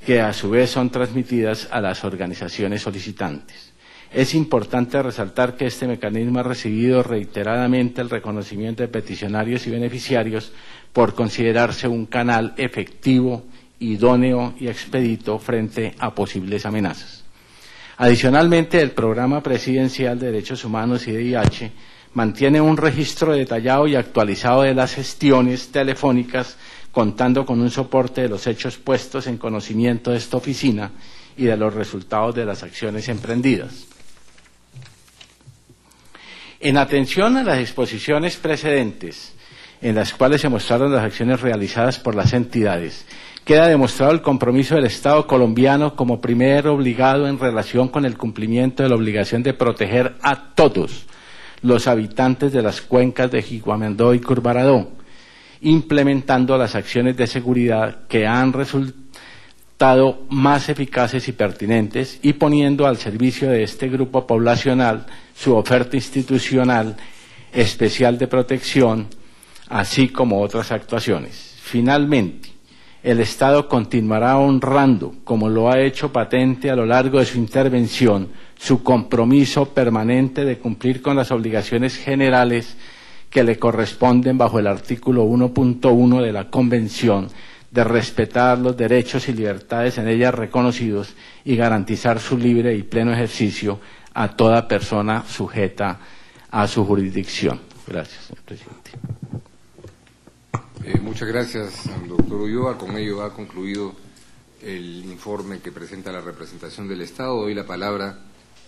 que a su vez son transmitidas a las organizaciones solicitantes. Es importante resaltar que este mecanismo ha recibido reiteradamente el reconocimiento de peticionarios y beneficiarios por considerarse un canal efectivo, idóneo y expedito frente a posibles amenazas. Adicionalmente, el Programa Presidencial de Derechos Humanos y DIH mantiene un registro detallado y actualizado de las gestiones telefónicas, contando con un soporte de los hechos puestos en conocimiento de esta oficina y de los resultados de las acciones emprendidas. En atención a las exposiciones precedentes, en las cuales se mostraron las acciones realizadas por las entidades, queda demostrado el compromiso del Estado colombiano como primer obligado en relación con el cumplimiento de la obligación de proteger a todos los habitantes de las cuencas de Higuamandó y Curvarado, implementando las acciones de seguridad que han resultado más eficaces y pertinentes y poniendo al servicio de este grupo poblacional su oferta institucional especial de protección, así como otras actuaciones. Finalmente, el Estado continuará honrando, como lo ha hecho patente a lo largo de su intervención, su compromiso permanente de cumplir con las obligaciones generales que le corresponden bajo el artículo 1.1 de la Convención, de respetar los derechos y libertades en ella reconocidos y garantizar su libre y pleno ejercicio a toda persona sujeta a su jurisdicción. Gracias, señor presidente. Muchas gracias, doctor Ulloa. Con ello ha concluido el informe que presenta la representación del Estado. Doy la palabra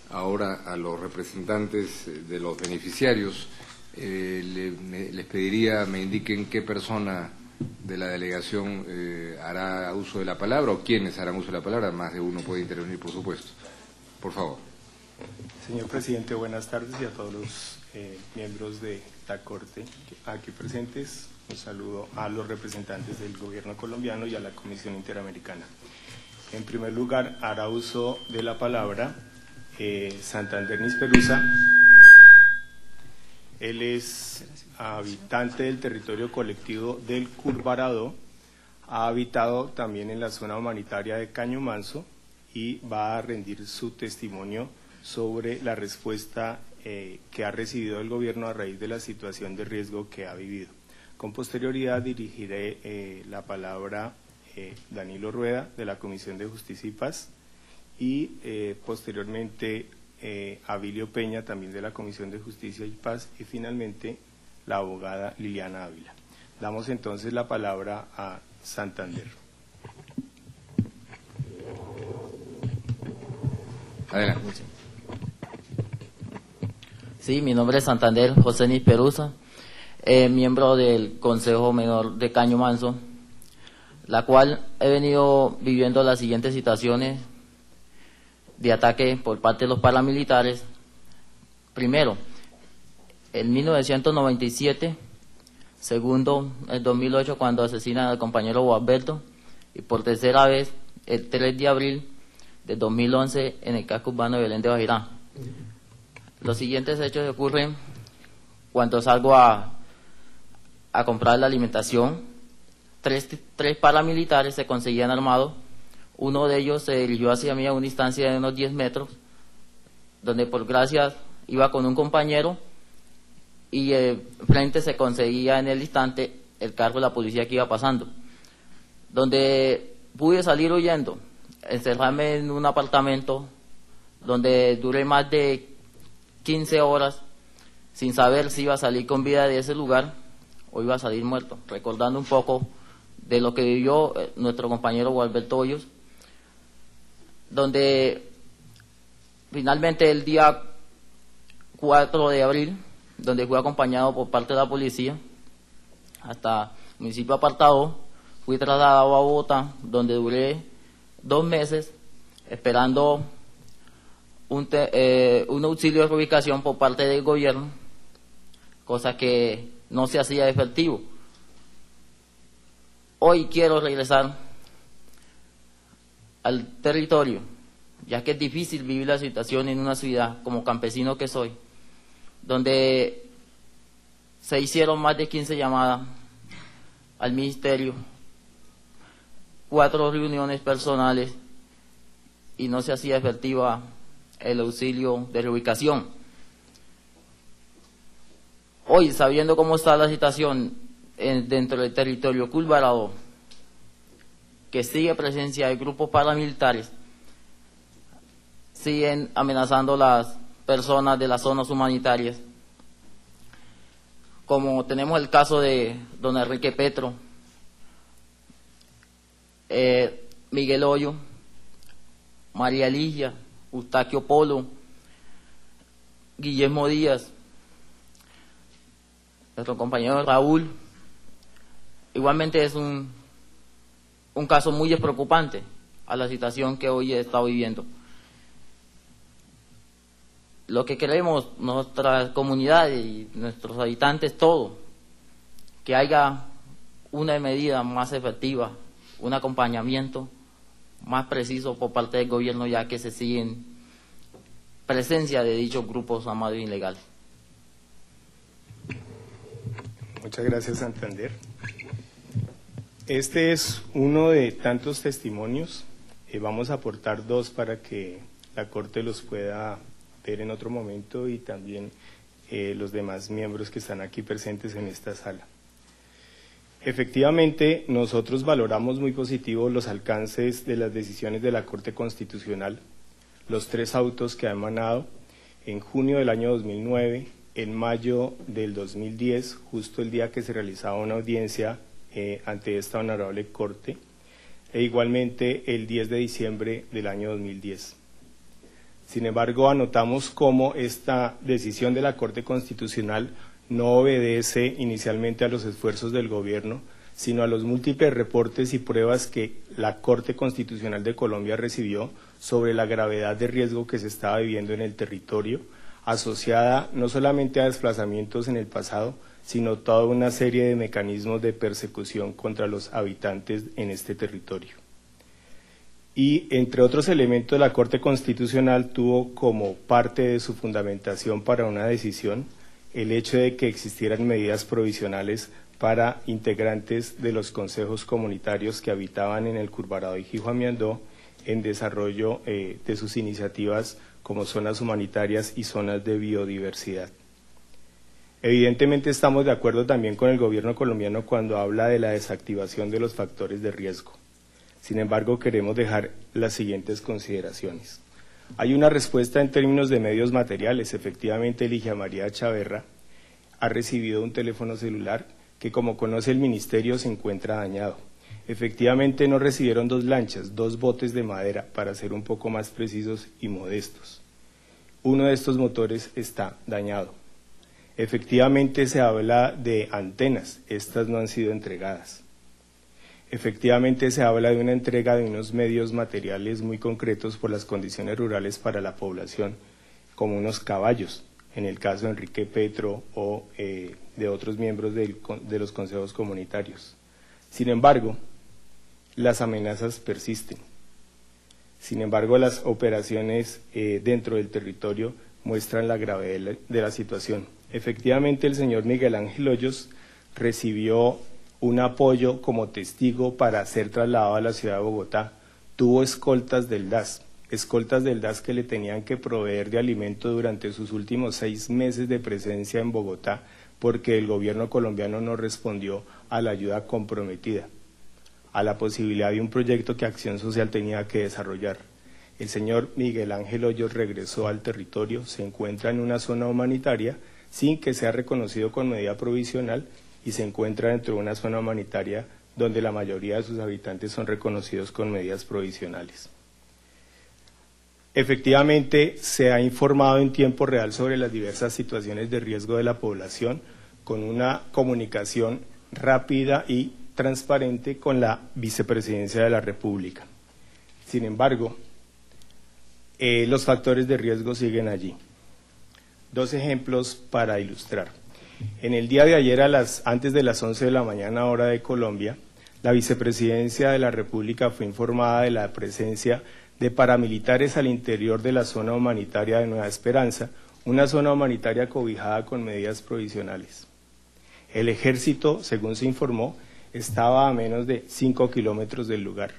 ahora a los representantes de los beneficiarios. Les pediría me indiquen qué persona de la delegación hará uso de la palabra o quiénes harán uso de la palabra. Más de uno puede intervenir, por supuesto. Por favor. Señor presidente, buenas tardes y a todos los miembros de la Corte aquí presentes. Un saludo a los representantes del gobierno colombiano y a la Comisión Interamericana. En primer lugar, hará uso de la palabra Santander Nisperusa. Él es habitante del territorio colectivo del Curvarado, ha habitado también en la zona humanitaria de Caño Manso y va a rendir su testimonio sobre la respuesta que ha recibido el gobierno a raíz de la situación de riesgo que ha vivido. Con posterioridad dirigiré la palabra Danilo Rueda, de la Comisión de Justicia y Paz, y posteriormente Abilio Peña, también de la Comisión de Justicia y Paz, y finalmente la abogada Liliana Ávila. Damos entonces la palabra a Santander. Adelante. Sí, mi nombre es Santander José Nisperusa, miembro del Consejo Menor de Caño Manso, la cual he venido viviendo las siguientes situaciones de ataque por parte de los paramilitares. Primero, en 1997, segundo, en 2008, cuando asesinan al compañero Gualberto, y por tercera vez, el 3 de abril de 2011, en el casco urbano de Belén de Bajirá. Los siguientes hechos ocurren cuando salgo a comprar la alimentación. Tres paramilitares se conseguían armados. Uno de ellos se dirigió hacia mí a una distancia de unos 10 metros, donde por gracia iba con un compañero, y frente se conseguía en el instante el carro de la policía que iba pasando, donde pude salir huyendo, encerrarme en un apartamento donde duré más de 15 horas sin saber si iba a salir con vida de ese lugar o iba a salir muerto, recordando un poco de lo que vivió nuestro compañero Gualberto Hoyos, donde finalmente el día 4 de abril, donde fui acompañado por parte de la policía hasta el municipio apartado, fui trasladado a Bogotá, donde duré 2 meses esperando un auxilio de reubicación por parte del gobierno, cosa que no se hacía efectivo. Hoy quiero regresar al territorio, ya que es difícil vivir la situación en una ciudad como campesino que soy, donde se hicieron más de 15 llamadas al ministerio, 4 reuniones personales, y no se hacía efectiva el auxilio de reubicación. Hoy, sabiendo cómo está la situación dentro del territorio Culbarado, que sigue presencia de grupos paramilitares, siguen amenazando las personas de las zonas humanitarias, como tenemos el caso de don Enrique Petro, Miguel Hoyo, María Ligia, Eustaquio Polo, Guillermo Díaz, nuestro compañero Raúl. Igualmente es un caso muy preocupante a la situación que hoy he estado viviendo. Lo que queremos, nuestra comunidad y nuestros habitantes, todo, que haya una medida más efectiva, un acompañamiento más preciso por parte del gobierno, ya que se siguen presencia de dichos grupos armados ilegales. Muchas gracias, Santander. Este es uno de tantos testimonios. Vamos a aportar 2 para que la Corte los pueda ver en otro momento, y también los demás miembros que están aquí presentes en esta sala. Efectivamente, nosotros valoramos muy positivo los alcances de las decisiones de la Corte Constitucional, los 3 autos que ha emanado en junio del año 2009, en mayo del 2010, justo el día que se realizaba una audiencia ante esta honorable Corte, e igualmente el 10 de diciembre del año 2010. Sin embargo, anotamos cómo esta decisión de la Corte Constitucional no obedece inicialmente a los esfuerzos del gobierno, sino a los múltiples reportes y pruebas que la Corte Constitucional de Colombia recibió sobre la gravedad de riesgo que se estaba viviendo en el territorio, asociada no solamente a desplazamientos en el pasado, sino toda una serie de mecanismos de persecución contra los habitantes en este territorio. Y entre otros elementos, la Corte Constitucional tuvo como parte de su fundamentación para una decisión el hecho de que existieran medidas provisionales para integrantes de los consejos comunitarios que habitaban en el Curvarado y Gijoamiandó en desarrollo de sus iniciativas como zonas humanitarias y zonas de biodiversidad. Evidentemente estamos de acuerdo también con el gobierno colombiano cuando habla de la desactivación de los factores de riesgo. Sin embargo, queremos dejar las siguientes consideraciones. Hay una respuesta en términos de medios materiales. Efectivamente, Ligia María Chaverra ha recibido un teléfono celular que, como conoce el ministerio, se encuentra dañado. Efectivamente no recibieron 2 lanchas, 2 botes de madera, para ser un poco más precisos y modestos. Uno de estos motores está dañado. Efectivamente se habla de antenas, estas no han sido entregadas. Efectivamente se habla de una entrega de unos medios materiales muy concretos por las condiciones rurales para la población, como unos caballos, en el caso de Enrique Petro o de otros miembros de los consejos comunitarios. Sin embargo, las amenazas persisten. Sin embargo, las operaciones dentro del territorio muestran la gravedad de la situación. Efectivamente, el señor Miguel Ángel Hoyos recibió un apoyo como testigo para ser trasladado a la ciudad de Bogotá. Tuvo escoltas del DAS que le tenían que proveer de alimento durante sus últimos 6 meses de presencia en Bogotá, porque el gobierno colombiano no respondió a la ayuda comprometida, a la posibilidad de un proyecto que Acción Social tenía que desarrollar. El señor Miguel Ángel Hoyos regresó al territorio, se encuentra en una zona humanitaria sin que sea reconocido con medida provisional y se encuentra dentro de una zona humanitaria donde la mayoría de sus habitantes son reconocidos con medidas provisionales. Efectivamente, se ha informado en tiempo real sobre las diversas situaciones de riesgo de la población, con una comunicación rápida y transparente con la Vicepresidencia de la República. Sin embargo, los factores de riesgo siguen allí. 2 ejemplos para ilustrar. En el día de ayer, antes de las 11 de la mañana, hora de Colombia, la Vicepresidencia de la República fue informada de la presencia de paramilitares al interior de la zona humanitaria de Nueva Esperanza, una zona humanitaria cobijada con medidas provisionales. El ejército, según se informó, estaba a menos de 5 kilómetros del lugar.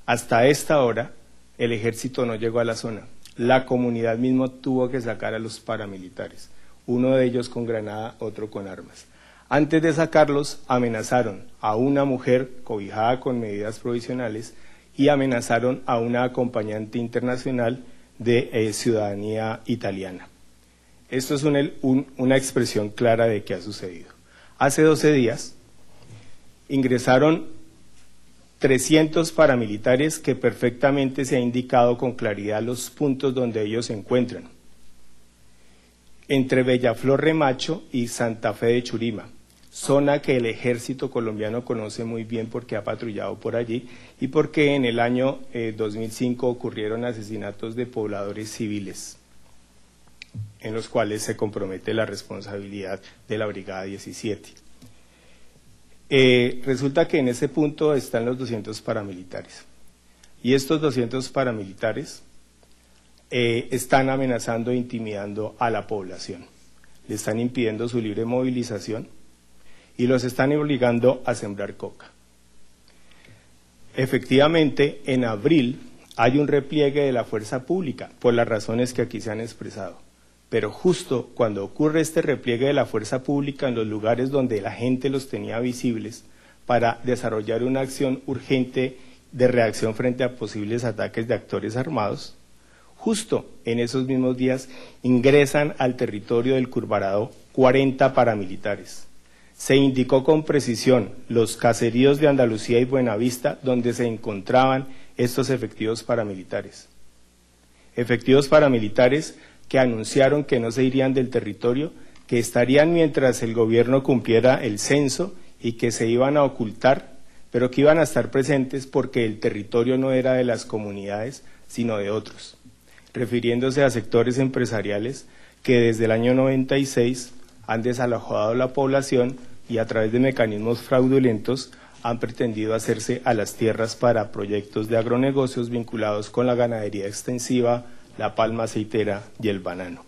Hasta esta hora, el ejército no llegó a la zona. La comunidad mismo tuvo que sacar a los paramilitares, uno de ellos con granada, otro con armas. Antes de sacarlos, amenazaron a una mujer cobijada con medidas provisionales y amenazaron a una acompañante internacional de ciudadanía italiana. Esto es una expresión clara de qué ha sucedido. Hace 12 días ingresaron 300 paramilitares que perfectamente se ha indicado con claridad los puntos donde ellos se encuentran, entre Bellaflor Remacho y Santa Fe de Churima, zona que el ejército colombiano conoce muy bien porque ha patrullado por allí y porque en el año 2005 ocurrieron asesinatos de pobladores civiles, en los cuales se compromete la responsabilidad de la Brigada 17. Resulta que en ese punto están los 200 paramilitares, y estos 200 paramilitares están amenazando e intimidando a la población, le están impidiendo su libre movilización y los están obligando a sembrar coca. Efectivamente, en abril hay un repliegue de la fuerza pública, por las razones que aquí se han expresado, pero justo cuando ocurre este repliegue de la fuerza pública en los lugares donde la gente los tenía visibles para desarrollar una acción urgente de reacción frente a posibles ataques de actores armados, justo en esos mismos días ingresan al territorio del Curvarado 40 paramilitares. Se indicó con precisión los caseríos de Andalucía y Buenavista donde se encontraban estos efectivos paramilitares. Efectivos paramilitares que anunciaron que no se irían del territorio, que estarían mientras el gobierno cumpliera el censo y que se iban a ocultar, pero que iban a estar presentes porque el territorio no era de las comunidades, sino de otros, refiriéndose a sectores empresariales que desde el año 96 han desalojado la población y a través de mecanismos fraudulentos han pretendido hacerse a las tierras para proyectos de agronegocios vinculados con la ganadería extensiva, la palma aceitera y el banano.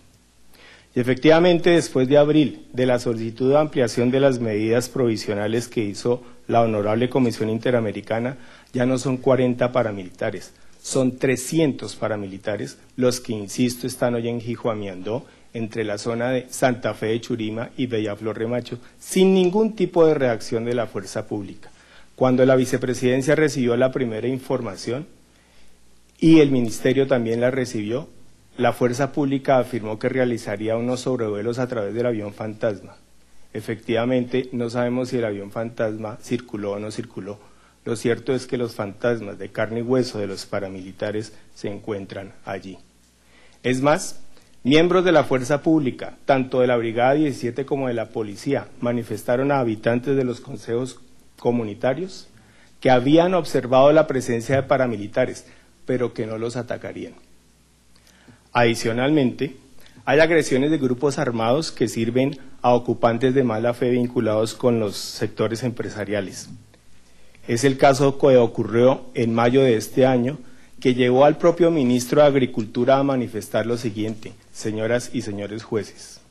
Y efectivamente, después de abril, de la solicitud de ampliación de las medidas provisionales que hizo la Honorable Comisión Interamericana, ya no son 40 paramilitares, son 300 paramilitares los que, insisto, están hoy en Jijuamiandó, entre la zona de Santa Fe de Churima y Bellaflor Remacho, sin ningún tipo de reacción de la fuerza pública. Cuando la vicepresidencia recibió la primera información, y el ministerio también la recibió, la fuerza pública afirmó que realizaría unos sobrevuelos a través del avión fantasma. Efectivamente, no sabemos si el avión fantasma circuló o no circuló. Lo cierto es que los fantasmas de carne y hueso de los paramilitares se encuentran allí. Es más, miembros de la fuerza pública, tanto de la Brigada 17 como de la policía, manifestaron a habitantes de los consejos comunitarios que habían observado la presencia de paramilitares, pero que no los atacarían. Adicionalmente, hay agresiones de grupos armados que sirven a ocupantes de mala fe vinculados con los sectores empresariales. Es el caso que ocurrió en mayo de este año, que llevó al propio ministro de Agricultura a manifestar lo siguiente: señoras y señores jueces,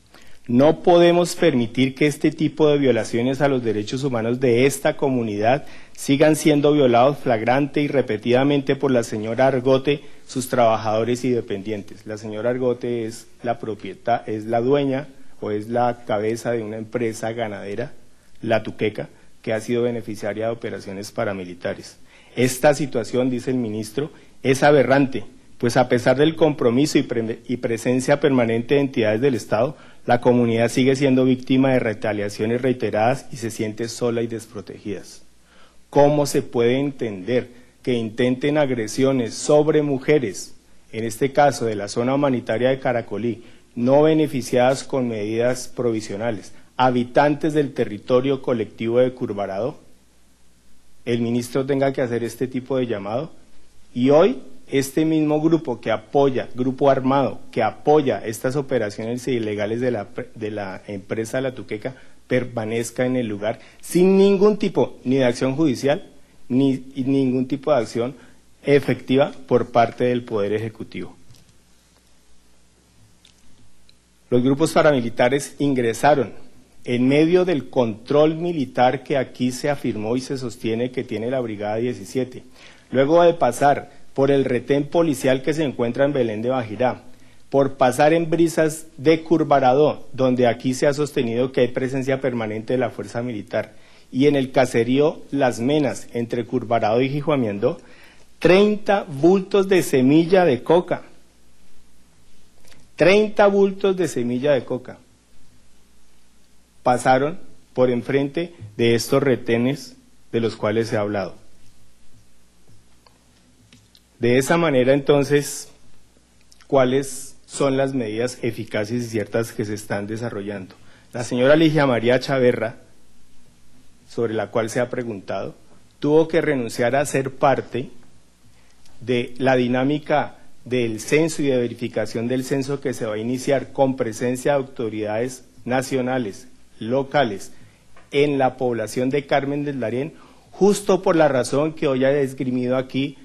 no podemos permitir que este tipo de violaciones a los derechos humanos de esta comunidad sigan siendo violados flagrante y repetidamente por la señora Argote, sus trabajadores y dependientes. La señora Argote es la dueña o es la cabeza de una empresa ganadera, La Tuqueca, que ha sido beneficiaria de operaciones paramilitares. Esta situación, dice el ministro, es aberrante, pues a pesar del compromiso y presencia permanente de entidades del Estado, la comunidad sigue siendo víctima de retaliaciones reiteradas y se siente sola y desprotegida. ¿Cómo se puede entender que intenten agresiones sobre mujeres, en este caso de la zona humanitaria de Caracolí, no beneficiadas con medidas provisionales, habitantes del territorio colectivo de Curvarado? El ministro tenga que hacer este tipo de llamado, y hoy este mismo grupo que apoya, grupo armado, que apoya estas operaciones ilegales de la empresa La Tuqueca, permanezca en el lugar sin ningún tipo ni de acción judicial ni ningún tipo de acción efectiva por parte del Poder Ejecutivo. Los grupos paramilitares ingresaron en medio del control militar que aquí se afirmó y se sostiene que tiene la Brigada 17, luego de pasar por el retén policial que se encuentra en Belén de Bajirá, por pasar en Brisas de Curvarado, donde aquí se ha sostenido que hay presencia permanente de la fuerza militar, y en el caserío Las Menas, entre Curvarado y Jijuamiandó, 30 bultos de semilla de coca. 30 bultos de semilla de coca pasaron por enfrente de estos retenes de los cuales se ha hablado. De esa manera, entonces, ¿cuáles son las medidas eficaces y ciertas que se están desarrollando? La señora Ligia María Chaverra, sobre la cual se ha preguntado, tuvo que renunciar a ser parte de la dinámica del censo y de verificación del censo que se va a iniciar con presencia de autoridades nacionales, locales, en la población de Carmen del Darién, justo por la razón que hoy ha esgrimido aquí